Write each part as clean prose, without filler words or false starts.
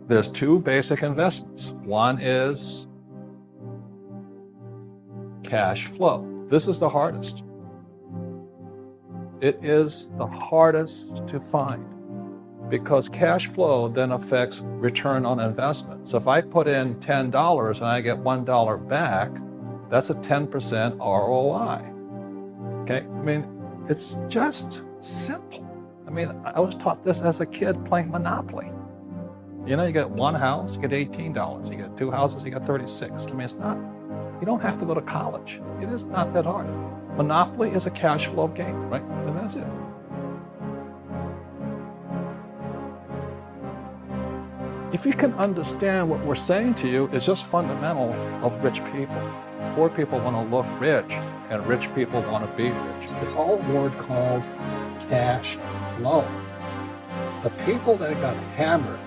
There's two basic investments. One is cash flow. This is the hardest. It is the hardest to find because cash flow then affects return on investment. So if I put in $10 and I get $1 back, that's a 10% ROI. Okay, I mean, it's just simple. I mean, I was taught this as a kid playing Monopoly. You know, you get one house, you get $18. You get two houses, you get 36. I mean, it's not, you don't have to go to college. It is not that hard. Monopoly is a cash flow game, right? And that's it. If you can understand what we're saying to you is just fundamental of rich people. Poor people want to look rich, and rich people want to be rich. It's all a word called cash flow. The people that got hammered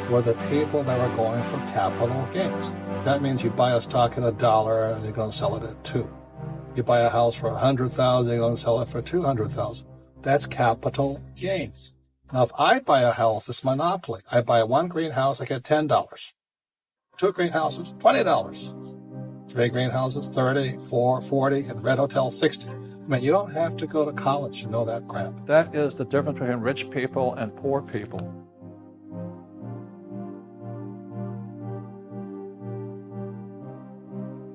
were the people that were going for capital gains. That means you buy a stock at $1 and you're going to sell it at $2. You buy a house for $100,000, you're going to sell it for $200,000. That's capital gains. Now, if I buy a house, it's monopoly. I buy one greenhouse, I get $10. Two greenhouses, $20. Three greenhouses, $30, $4, $40, and Red Hotel, $60. I mean, you don't have to go to college to know that crap. That is the difference between rich people and poor people.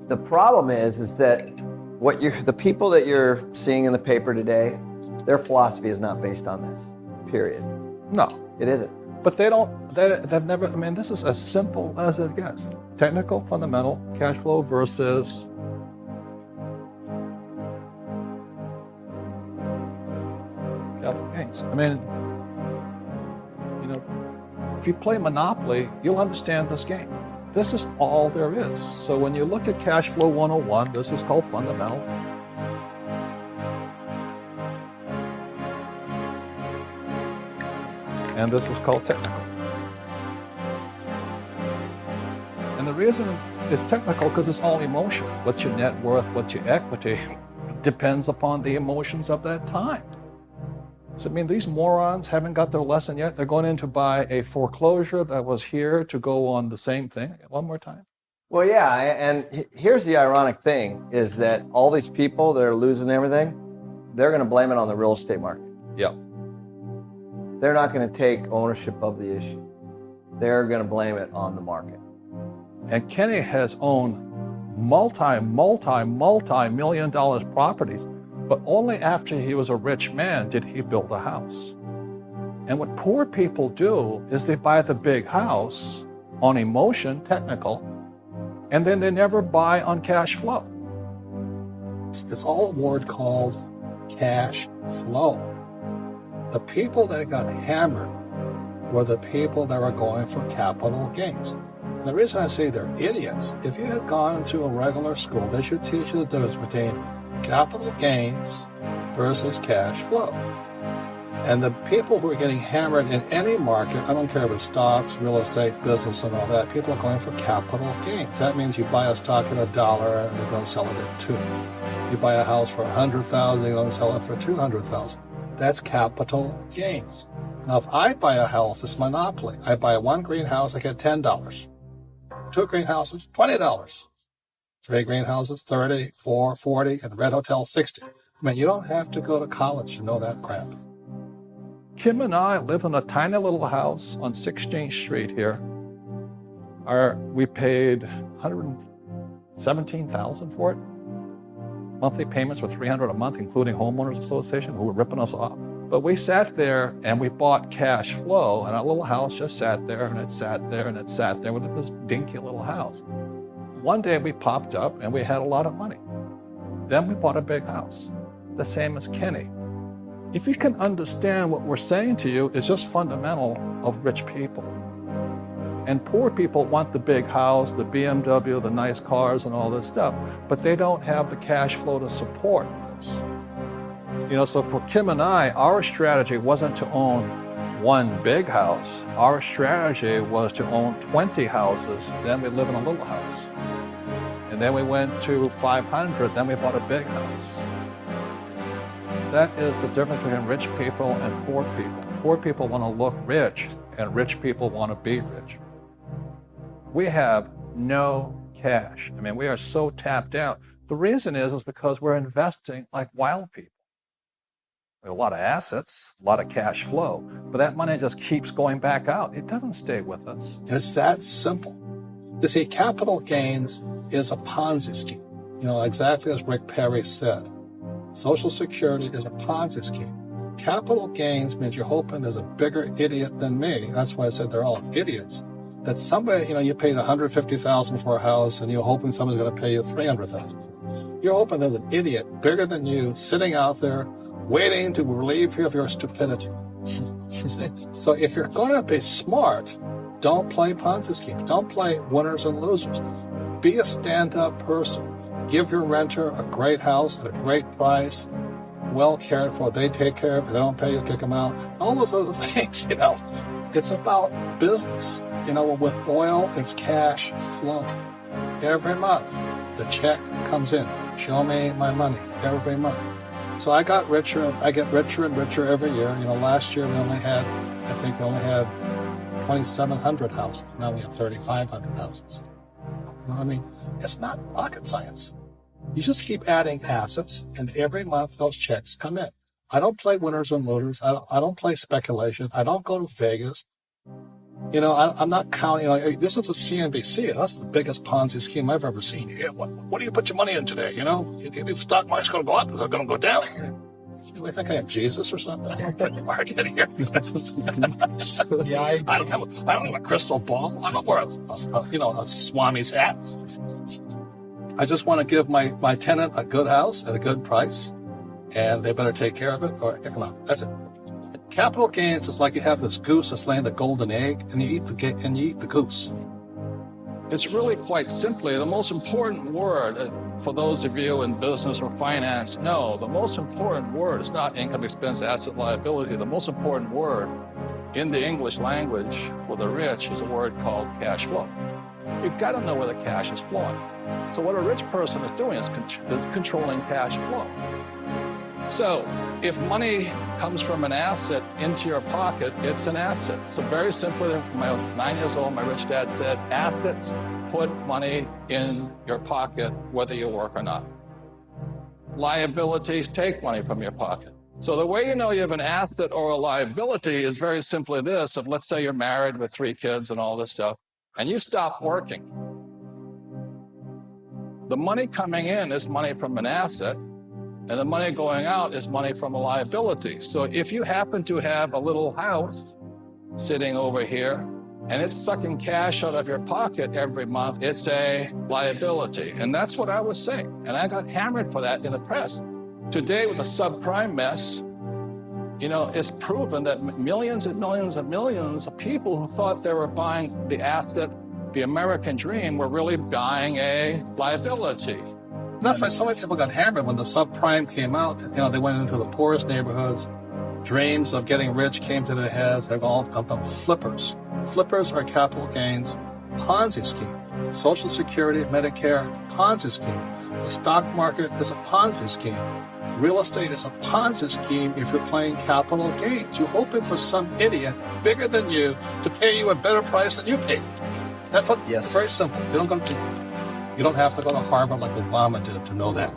The problem is that the people that you're seeing in the paper today, their philosophy is not based on this, period. No. It isn't. But they've never, I mean, this is as simple as it gets. Technical, fundamental, cash flow versus capital gains. I mean, you know, if you play Monopoly, you'll understand this game. This is all there is. So when you look at Cash Flow 101, this is called fundamental. And this is called technical. And the reason it's technical because it's all emotion. What's your net worth, what's your equity, depends upon the emotions of that time. So, I mean, these morons haven't got their lesson yet. They're going in to buy a foreclosure that was here to go on the same thing. One more time. Well, yeah, and here's the ironic thing is that all these people that are losing everything, they're going to blame it on the real estate market. Yeah. They're not going to take ownership of the issue. They're going to blame it on the market. And Kenny has owned multi-million dollar properties, but only after he was a rich man did he build a house. And what poor people do is they buy the big house on emotion, technical, and then they never buy on cash flow. It's all a word called cash flow. The people that got hammered were the people that were going for capital gains. And the reason I say they're idiots, if you had gone to a regular school, they should teach you the difference between capital gains versus cash flow. And the people who are getting hammered in any market, I don't care if it's stocks, real estate, business, and all that, people are going for capital gains. That means you buy a stock at $1 and you're going to sell it at $2. You buy a house for $100,000, you're going to sell it for $200,000. That's capital gains. Now, if I buy a house, it's monopoly. I buy one greenhouse, I get $10. Two greenhouses, $20. Three greenhouses, 30, 4, 40, and Red Hotel, 60. I mean, you don't have to go to college to know that crap. Kim and I live in a tiny little house on 16th Street here. We paid $117,000 for it. Monthly payments were $300 a month, including homeowners association, who were ripping us off. But we sat there and we bought cash flow, and our little house just sat there, and it sat there, and it sat there with this dinky little house. One day we popped up and we had a lot of money. Then we bought a big house, the same as Kenny. If you can understand what we're saying to you is just fundamental of rich people. And poor people want the big house, the BMW, the nice cars, and all this stuff, but they don't have the cash flow to support this. You know, so for Kim and I, our strategy wasn't to own one big house. Our strategy was to own 20 houses, then we live in a little house. And then we went to 500, then we bought a big house. That is the difference between rich people and poor people. Poor people want to look rich, and rich people want to be rich. We have no cash. I mean, we are so tapped out. The reason is because we're investing like wild people. We have a lot of assets, a lot of cash flow, but that money just keeps going back out. It doesn't stay with us. It's that simple. You see, capital gains is a Ponzi scheme. You know, exactly as Rick Perry said. Social Security is a Ponzi scheme. Capital gains means you're hoping there's a bigger idiot than me. That's why I said they're all idiots. That somebody, you know, you paid $150,000 for a house and you're hoping somebody's going to pay you $300,000. You're hoping there's an idiot bigger than you sitting out there waiting to relieve you of your stupidity. You see? So if you're going to be smart, don't play Ponzi schemes. Don't play winners and losers. Be a stand-up person. Give your renter a great house at a great price, well cared for. They take care of it. If they don't pay you, kick them out. All those other things, you know. It's about business. You know, with oil, it's cash flow. Every month, the check comes in. Show me my money every month. So I got richer. I get richer and richer every year. You know, last year we only had 2,700 houses. Now we have 3,500 houses. You know what I mean? It's not rocket science. You just keep adding assets, and every month those checks come in. I don't play winners and losers. I don't play speculation. I don't go to Vegas. You know, I'm not counting. You know, this is a CNBC. That's the biggest Ponzi scheme I've ever seen. Yeah, what do you put your money in today? You know, the stock market's going to go up. It's going to go down. Do I think I am Jesus or something? I don't put the market here. Yeah, I don't have a crystal ball. I don't wear a Swami's hat. I just want to give my tenant a good house at a good price, and they better take care of it or kick them out. That's it. Capital gains is like you have this goose that's laying the golden egg, and you eat the goose. It's really quite simply the most important word for those of you in business or finance. No, the most important word is not income, expense, asset, liability. The most important word in the English language for the rich is a word called cash flow. You've got to know where the cash is flowing. So what a rich person is doing is controlling cash flow. So if money comes from an asset into your pocket, it's an asset. So very simply, when I was 9 years old, my rich dad said, assets put money in your pocket whether you work or not. Liabilities take money from your pocket. So the way you know you have an asset or a liability is very simply this. If let's say you're married with 3 kids and all this stuff, and you stop working, the money coming in is money from an asset, and the money going out is money from a liability. So if you happen to have a little house sitting over here and it's sucking cash out of your pocket every month, it's a liability. And that's what I was saying. And I got hammered for that in the press. Today with the subprime mess, you know, it's proven that millions and millions and millions of people who thought they were buying the asset, the American dream, were really buying a liability. That's why so many people got hammered when the subprime came out. You know, they went into the poorest neighborhoods. Dreams of getting rich came to their heads. They've all become flippers. Flippers are capital gains Ponzi scheme. Social Security, Medicare, Ponzi scheme. The stock market is a Ponzi scheme. Real estate is a Ponzi scheme if you're playing capital gains. You're hoping for some idiot bigger than you to pay you a better price than you paid. That's what. Yes. It's very simple. You don't have to go to Harvard like Obama did to know that.